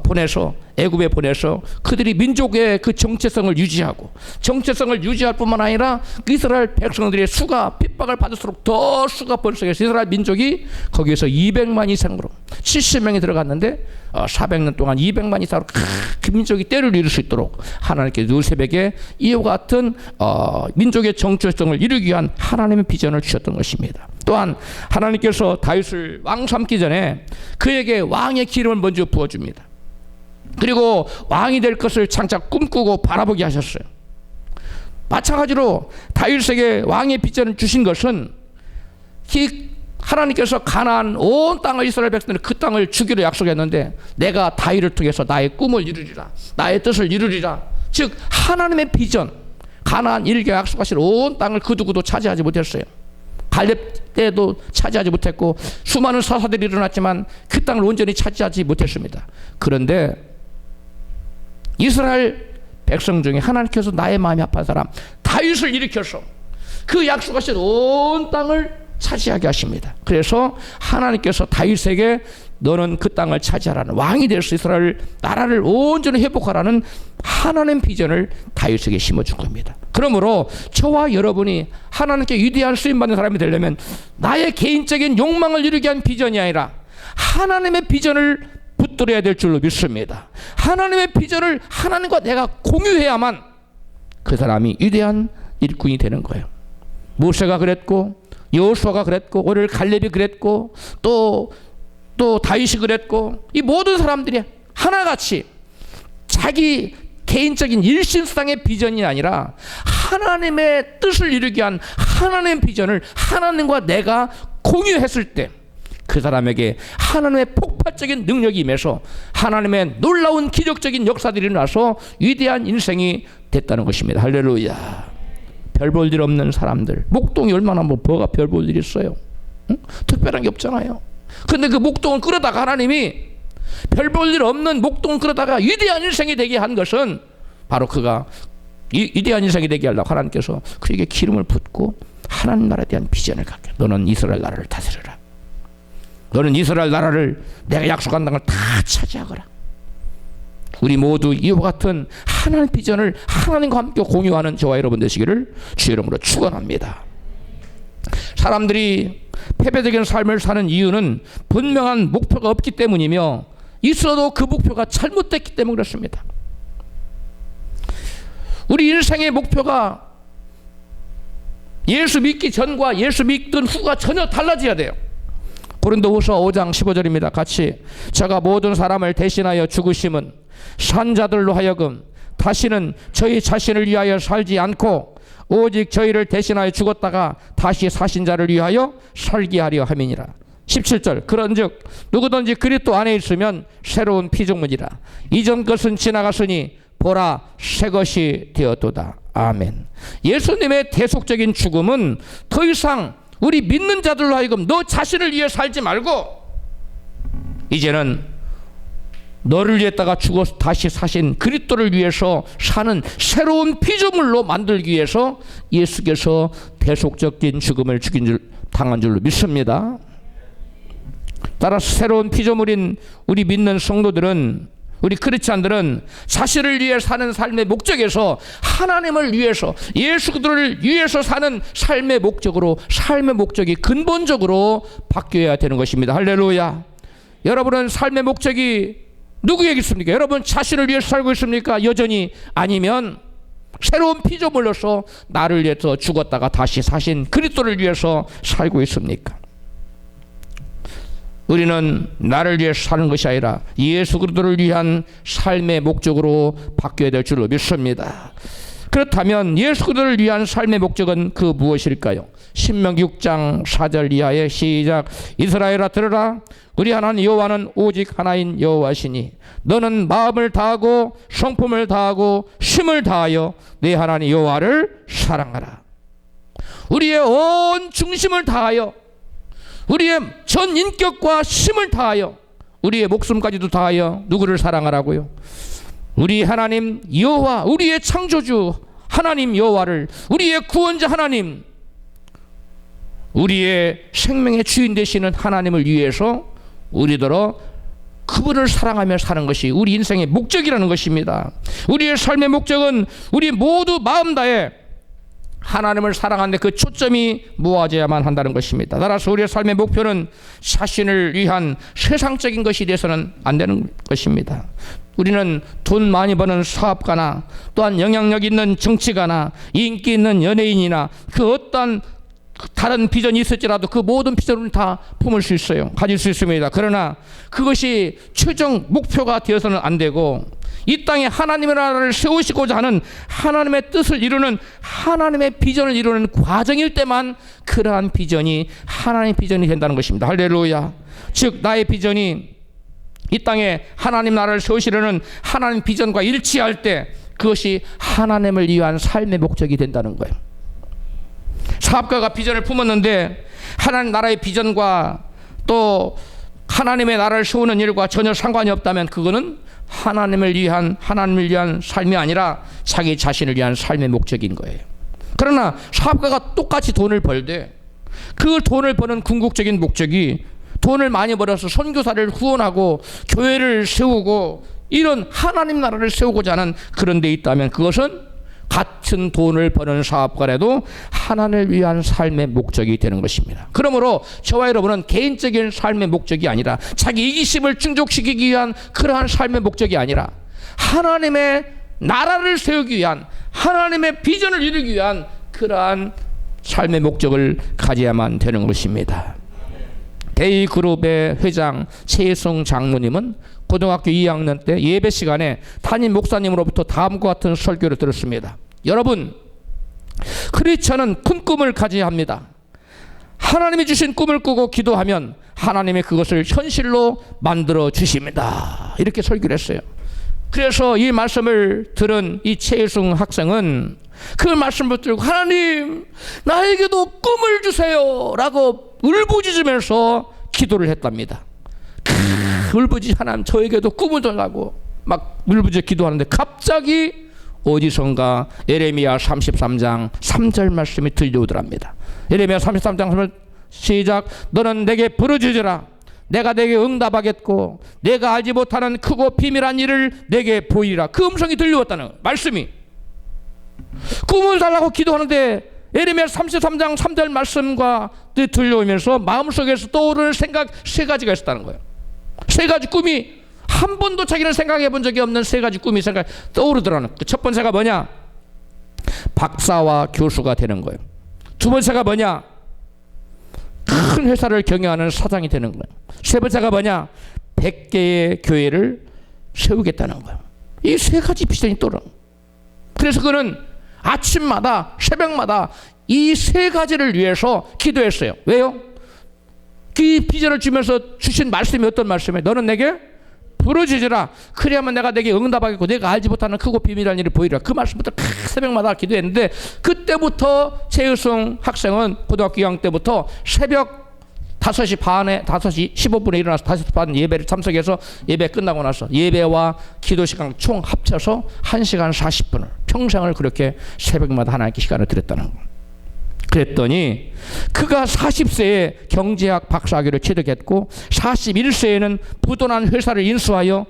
보내서, 애굽에 보내서 그들이 민족의 그 정체성을 유지하고, 정체성을 유지할 뿐만 아니라 이스라엘 백성들의 수가 핍박을 받을수록 더 수가 번성해서 이스라엘 민족이 거기에서 200만 이상으로, 70명이 들어갔는데 400년 동안 200만 이상으로 그 민족이 때를 이룰 수 있도록 하나님께서 요셉에게 이와 같은 민족의 정체성을 이루기 위한 하나님의 비전을 주셨던 것입니다. 또한 하나님께서 다윗을 왕 삼기 전에 그에게 왕의 기름을 먼저 부어줍니다. 그리고 왕이 될 것을 장차 꿈꾸고 바라보게 하셨어요. 마찬가지로 다윗에게 왕의 비전을 주신 것은, 하나님께서 가나안 온 땅을, 이스라엘 백성들은 그 땅을 주기로 약속했는데, 내가 다윗을 통해서 나의 꿈을 이루리라, 나의 뜻을 이루리라. 즉 하나님의 비전, 가나안 일개 약속하신 온 땅을 그 누구도 차지하지 못했어요. 갈렙 때도 차지하지 못했고 수많은 사사들이 일어났지만 그 땅을 온전히 차지하지 못했습니다. 그런데 이스라엘 백성 중에 하나님께서 나의 마음이 아픈 사람 다윗을 일으켜서 그 약속하신 온 땅을 차지하게 하십니다. 그래서 하나님께서 다윗에게 너는 그 땅을 차지하라는, 왕이 될 수 이스라엘 나라를 온전히 회복하라는 하나님 비전을 다윗에게 심어준 겁니다. 그러므로 저와 여러분이 하나님께 위대한 쓰임받는 사람이 되려면 나의 개인적인 욕망을 이루게 한 비전이 아니라 하나님의 비전을 붙들어야 될 줄로 믿습니다. 하나님의 비전을 하나님과 내가 공유해야만 그 사람이 위대한 일꾼이 되는 거예요. 모세가 그랬고, 여호수아가 그랬고, 오늘 갈렙이 그랬고, 또 다윗이 그랬고, 이 모든 사람들이 하나같이 자기 개인적인 일신상의 비전이 아니라 하나님의 뜻을 이루기 위한 하나님의 비전을 하나님과 내가 공유했을 때 그 사람에게 하나님의 폭발적인 능력이 임해서 하나님의 놀라운 기적적인 역사들이 일어나서 위대한 인생이 됐다는 것입니다. 할렐루야. 별 볼 일 없는 사람들, 목동이 얼마나 뭐가 별 볼 일 있어요? 응? 특별한 게 없잖아요. 근데 그 목동을 끌어다가 하나님이 별 볼 일 없는 목동을 끌어다가 위대한 인생이 되게 한 것은 바로 그가 위대한 인생이 되게 하려고 하나님께서 그에게 기름을 붓고 하나님 나라에 대한 비전을 갖게, 너는 이스라엘 나라를 다스려라, 너는 이스라엘 나라를 내가 약속한 땅을 다 차지하거라. 우리 모두 이와 같은 하나님 비전을 하나님과 함께 공유하는 저와 여러분 되시기를 주의 이름으로 축원합니다. 사람들이 패배적인 삶을 사는 이유는 분명한 목표가 없기 때문이며 있어도 그 목표가 잘못됐기 때문에 그렇습니다. 우리 인생의 목표가 예수 믿기 전과 예수 믿던 후가 전혀 달라져야 돼요. 고린도후서 5장 15절입니다. 같이, 저가 모든 사람을 대신하여 죽으심은 산자들로 하여금 다시는 저희 자신을 위하여 살지 않고 오직 저희를 대신하여 죽었다가 다시 사신 자를 위하여 살게 하려 함이니라. 17절, 그런즉 누구든지 그리스도 안에 있으면 새로운 피조물이라. 이전 것은 지나갔으니 보라 새 것이 되었도다. 아멘. 예수님의 대속적인 죽음은 더 이상 우리 믿는 자들로 하여금 너 자신을 위해 살지 말고 이제는 너를 위했다가 죽어서 다시 사신 그리스도를 위해서 사는 새로운 피조물로 만들기 위해서 예수께서 대속적인 죽음을 당한 줄로 믿습니다. 따라서 새로운 피조물인 우리 믿는 성도들은, 우리 크리스찬들은 자신을 위해 사는 삶의 목적에서 하나님을 위해서, 예수 그리스도를 위해서 사는 삶의 목적으로, 삶의 목적이 근본적으로 바뀌어야 되는 것입니다. 할렐루야. 여러분은 삶의 목적이 누구에게 있습니까? 여러분 자신을 위해서 살고 있습니까? 여전히 아니면 새로운 피조물로서 나를 위해서 죽었다가 다시 사신 그리스도를 위해서 살고 있습니까? 우리는 나를 위해서 사는 것이 아니라 예수 그리스도를 위한 삶의 목적으로 바뀌어야 될 줄로 믿습니다. 그렇다면 예수 그리스도를 위한 삶의 목적은 그 무엇일까요? 신명기 6장 4절 이하의 시작. 이스라엘아 들으라. 우리 하나님 여호와는 오직 하나인 여호와시니 너는 마음을 다하고 성품을 다하고 힘을 다하여 네 하나님 여호와를 사랑하라. 우리의 온 중심을 다하여, 우리의 전 인격과 힘을 다하여, 우리의 목숨까지도 다하여 누구를 사랑하라고요? 우리 하나님 여호와, 우리의 창조주 하나님 여호와를, 우리의 구원자 하나님, 우리의 생명의 주인 되시는 하나님을 위해서 우리더러 그분을 사랑하며 사는 것이 우리 인생의 목적이라는 것입니다. 우리의 삶의 목적은 우리 모두 마음 다해 하나님을 사랑하는데 그 초점이 모아져야만 한다는 것입니다. 따라서 우리의 삶의 목표는 자신을 위한 세상적인 것이 돼서는 안 되는 것입니다. 우리는 돈 많이 버는 사업가나 또한 영향력 있는 정치가나 인기 있는 연예인이나 그 어떠한 다른 비전이 있을지라도 그 모든 비전을 다 품을 수 있어요. 가질 수 있습니다. 그러나 그것이 최종 목표가 되어서는 안 되고 이 땅에 하나님의 나라를 세우시고자 하는 하나님의 뜻을 이루는, 하나님의 비전을 이루는 과정일 때만 그러한 비전이 하나님의 비전이 된다는 것입니다. 할렐루야. 즉 나의 비전이 이 땅에 하나님 나라를 세우시려는 하나님 비전과 일치할 때 그것이 하나님을 위한 삶의 목적이 된다는 거예요. 사업가가 비전을 품었는데 하나님 나라의 비전과 또 하나님의 나라를 세우는 일과 전혀 상관이 없다면 그거는 하나님을 위한 삶이 아니라 자기 자신을 위한 삶의 목적인 거예요. 그러나 사업가가 똑같이 돈을 벌되 그 돈을 버는 궁극적인 목적이 돈을 많이 벌어서 선교사를 후원하고 교회를 세우고 이런 하나님 나라를 세우고자 하는 그런 데 있다면 그것은 같은 돈을 버는 사업가라도 하나님을 위한 삶의 목적이 되는 것입니다. 그러므로 저와 여러분은 개인적인 삶의 목적이 아니라 자기 이기심을 충족시키기 위한 그러한 삶의 목적이 아니라 하나님의 나라를 세우기 위한, 하나님의 비전을 이루기 위한 그러한 삶의 목적을 가져야만 되는 것입니다. 데이그룹의 회장 최혜성 장로님은 고등학교 2학년 때 예배 시간에 담임 목사님으로부터 다음과 같은 설교를 들었습니다. 여러분, 크리스천은 큰 꿈을 가져야 합니다. 하나님이 주신 꿈을 꾸고 기도하면 하나님이 그것을 현실로 만들어 주십니다. 이렇게 설교를 했어요. 그래서 이 말씀을 들은 이 최혜승 학생은 그 말씀을 들고 하나님 나에게도 꿈을 주세요 라고 울부짖으면서 기도를 했답니다. 울부짖 하나님 저에게도 꿈을 달라고 막 울부짖어 기도하는데 갑자기 어디선가 예레미야 33장 3절 말씀이 들려오더랍니다. 예레미야 33장 3절 시작. 너는 내게 부르짖으라. 내가 내게 응답하겠고 내가 알지 못하는 크고 비밀한 일을 내게 보이라. 그 음성이 들려왔다는 말씀이. 꿈을 달라고 기도하는데 예레미야 33장 3절 말씀과 들려오면서 마음속에서 떠오르는 생각 세 가지가 있었다는 거예요. 세 가지 꿈이 한 번도 자기는 생각해 본 적이 없는 세 가지 꿈이 떠오르더라는. 첫 번째가 뭐냐? 박사와 교수가 되는 거예요. 두 번째가 뭐냐? 큰 회사를 경영하는 사장이 되는 거예요. 세 번째가 뭐냐? 100개의 교회를 세우겠다는 거예요. 이 세 가지 비전이 떠오르는 거예요. 그래서 그는 아침마다 새벽마다 이 세 가지를 위해서 기도했어요. 왜요? 그 비전을 주면서 주신 말씀이 어떤 말씀이에요? 너는 내게 부르짖으라. 그래야만 내가 내게 응답하겠고 내가 알지 못하는 크고 비밀한 일을 보이리라. 그 말씀부터 새벽마다 기도했는데 그때부터 최유성 학생은 고등학교 2학년 때부터 새벽 5시 반에 5시 15분에 일어나서 5시 반 예배를 참석해서 예배 끝나고 나서 예배와 기도 시간 총 합쳐서 1시간 40분을 평생을 그렇게 새벽마다 하나님께 시간을 드렸다는 거. 그랬더니 그가 40세에 경제학 박사학위를 취득했고 41세에는 부도난 회사를 인수하여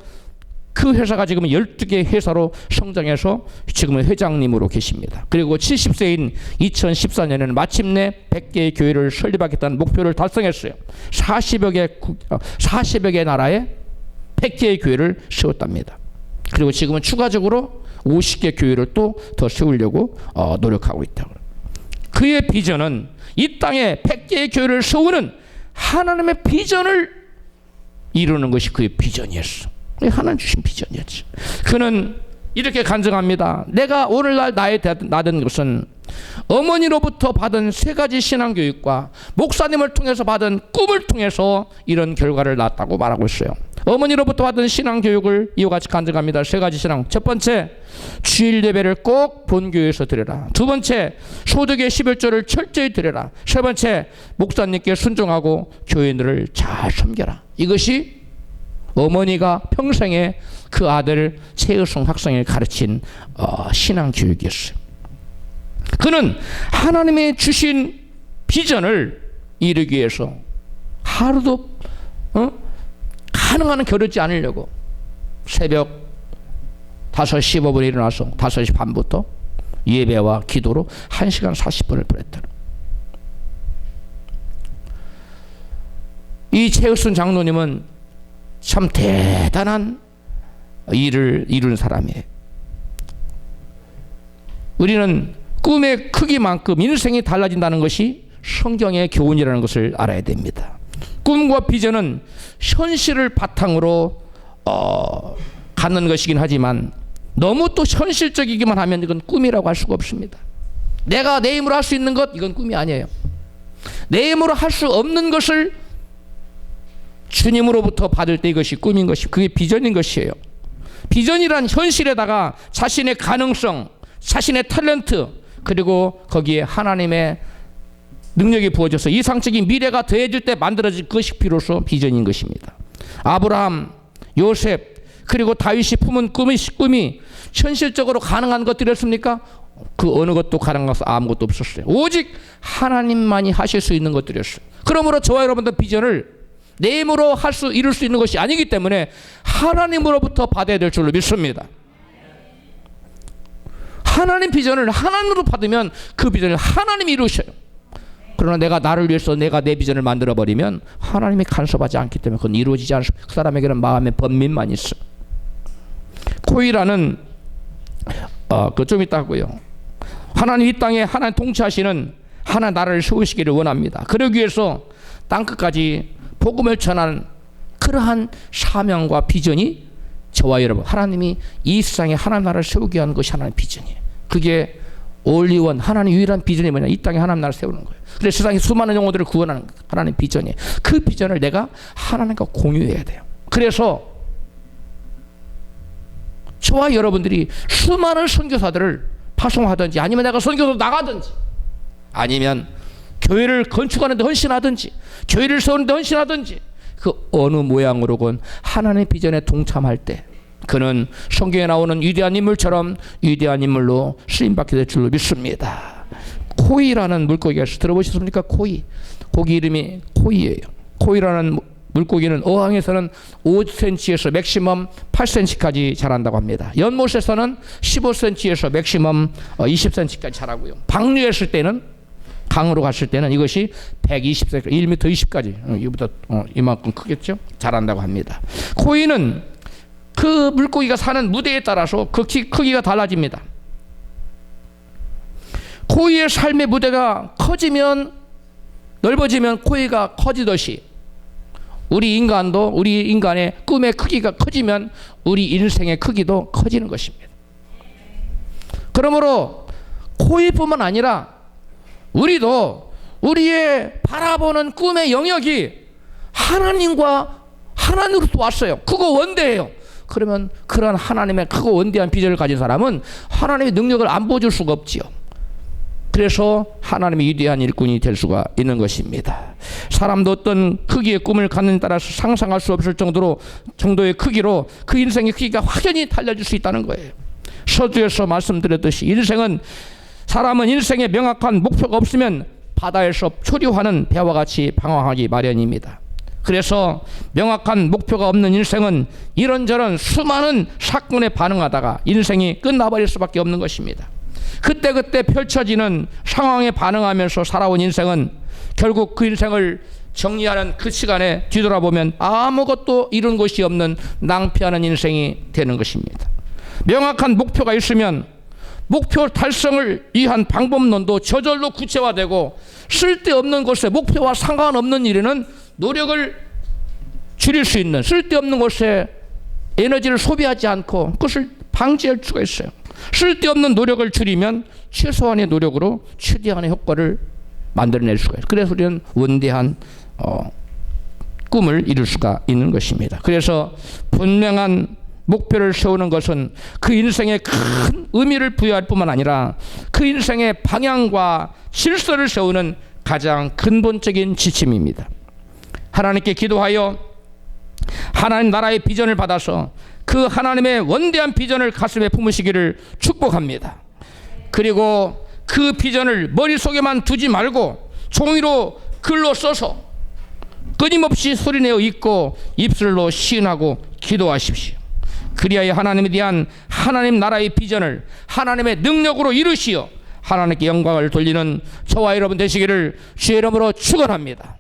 그 회사가 지금 12개 회사로 성장해서 지금은 회장님으로 계십니다. 그리고 70세인 2014년에는 마침내 100개의 교회를 설립하겠다는 목표를 달성했어요. 40여 개 나라에 100개의 교회를 세웠답니다. 그리고 지금은 추가적으로 50개 교회를 또 더 세우려고 노력하고 있다. 그의 비전은 이 땅에 100개의 교회를 세우는 하나님의 비전을 이루는 것이 그의 비전이었어. 하나님 주신 비전이었지. 그는 이렇게 간증합니다. 내가 오늘날 나에 낳은 것은 어머니로부터 받은 3가지 신앙교육과 목사님을 통해서 받은 꿈을 통해서 이런 결과를 낳았다고 말하고 있어요. 어머니로부터 받은 신앙교육을 이와 같이 간증합니다. 3가지 신앙. 첫 번째, 주일 예배를 꼭 본교회에서 드려라. 두 번째, 소득의 11조를 철저히 드려라. 세 번째, 목사님께 순종하고 교인들을 잘 섬겨라. 이것이 어머니가 평생에 그 아들 최의성 학생을 가르친 신앙교육이었어요. 그는 하나님의 주신 비전을 이루기 위해서 하루도 가능한 겨루지 않으려고 새벽 5시 15분에 일어나서 5시 반부터 예배와 기도로 1시간 40분을 보냈다. 이 최의순 장로님은 참 대단한 일을 이룬 사람이에요. 우리는 꿈의 크기만큼 인생이 달라진다는 것이 성경의 교훈이라는 것을 알아야 됩니다. 꿈과 비전은 현실을 바탕으로 갖는 것이긴 하지만 너무 또 현실적이기만 하면 이건 꿈이라고 할 수가 없습니다. 내가 내 힘으로 할 수 있는 것, 이건 꿈이 아니에요. 내 힘으로 할 수 없는 것을 주님으로부터 받을 때 이것이 꿈인 것이, 그게 비전인 것이에요. 비전이란 현실에다가 자신의 가능성, 자신의 탤런트, 그리고 거기에 하나님의 능력이 부어져서 이상적인 미래가 더해질 때 만들어질 것이 비로소 비전인 것입니다. 아브라함, 요셉, 그리고 다윗이 품은 꿈이 현실적으로 가능한 것들이었습니까? 그 어느 것도 가능한 것은 아무것도 없었어요. 오직 하나님만이 하실 수 있는 것들이었어요. 그러므로 저와 여러분들 비전을 내 힘으로 이룰 수 있는 것이 아니기 때문에 하나님으로부터 받아야 될 줄로 믿습니다. 하나님 비전을 하나님으로 받으면 그 비전을 하나님이 이루셔요. 그러나 내가 나를 위해서 내가 내 비전을 만들어버리면 하나님이 간섭하지 않기 때문에 그건 이루어지지 않습니다. 그 사람에게는 마음의 번민만 있어요. 코이라는 좀 이따 하고요. 하나님 이 땅에 하나님 통치하시는 하나님 나라를 세우시기를 원합니다. 그러기 위해서 땅끝까지 복음을 전하는 그러한 사명과 비전이 저와 여러분, 하나님이 이 세상에 하나님 나라를 세우기 위한 것이 하나님의 비전이에요. 그게 올리원, 하나님 유일한 비전이 뭐냐, 이 땅에 하나님 나라를 세우는 거예요. 그래서 세상에 수많은 영혼들을 구원하는 하나님의 비전이에요. 그 비전을 내가 하나님과 공유해야 돼요. 그래서 저와 여러분들이 수많은 선교사들을 파송하든지, 아니면 내가 선교사로 나가든지, 아니면 교회를 건축하는 데 헌신하든지, 교회를 세우는 데 헌신하든지, 그 어느 모양으로건 하나님의 비전에 동참할 때 그는 성경에 나오는 위대한 인물처럼 위대한 인물로 쓰임받게 될 줄로 믿습니다. 코이라는 물고기가 들어보셨습니까? 코이. 고기 이름이 코이예요. 코이라는 물고기는 어항에서는 5cm에서 맥시멈 8cm까지 자란다고 합니다. 연못에서는 15cm에서 맥시멈 20cm까지 자라고요. 방류했을 때는, 강으로 갔을 때는 이것이 120cm, 1m 20까지, 이보다 이만큼 크겠죠? 자란다고 합니다. 코이는 그 물고기가 사는 무대에 따라서 그 크기가 달라집니다. 코이의 삶의 무대가 커지면, 넓어지면 코이가 커지듯이 우리 인간의 꿈의 크기가 커지면 우리 인생의 크기도 커지는 것입니다. 그러므로 코이뿐만 아니라 우리도 우리의 바라보는 꿈의 영역이 하나님으로부터 왔어요. 크고 원대해요. 그러면 그런 하나님의 크고 원대한 비전을 가진 사람은 하나님의 능력을 안 보여줄 수가 없지요. 그래서 하나님의 위대한 일꾼이 될 수가 있는 것입니다. 사람도 어떤 크기의 꿈을 갖는 따라서 상상할 수 없을 정도의 크기로 그 인생의 크기가 확연히 달라질 수 있다는 거예요. 서두에서 말씀드렸듯이 사람은 인생에 명확한 목표가 없으면 바다에서 표류하는 배와 같이 방황하기 마련입니다. 그래서 명확한 목표가 없는 인생은 이런저런 수많은 사건에 반응하다가 인생이 끝나버릴 수밖에 없는 것입니다. 그때그때 펼쳐지는 상황에 반응하면서 살아온 인생은 결국 그 인생을 정리하는 그 시간에 뒤돌아보면 아무것도 이룬 것이 없는 낭피하는 인생이 되는 것입니다. 명확한 목표가 있으면 목표 달성을 위한 방법론도 저절로 구체화되고, 쓸데없는 것에 목표와 상관없는 일에는 노력을 줄일 수 있는, 쓸데없는 것에 에너지를 소비하지 않고 그것을 방지할 수가 있어요. 쓸데없는 노력을 줄이면 최소한의 노력으로 최대한의 효과를 만들어낼 수가 있어요. 그래서 우리는 원대한 꿈을 이룰 수가 있는 것입니다. 그래서 분명한 목표를 세우는 것은 그 인생에 큰 의미를 부여할 뿐만 아니라 그 인생의 방향과 질서를 세우는 가장 근본적인 지침입니다. 하나님께 기도하여 하나님 나라의 비전을 받아서 그 하나님의 원대한 비전을 가슴에 품으시기를 축복합니다. 그리고 그 비전을 머릿속에만 두지 말고 종이로 글로 써서 끊임없이 소리내어 읽고 입술로 시인하고 기도하십시오. 그리하여 하나님에 대한 하나님 나라의 비전을 하나님의 능력으로 이루시어 하나님께 영광을 돌리는 저와 여러분 되시기를 주의 이름으로 축원합니다.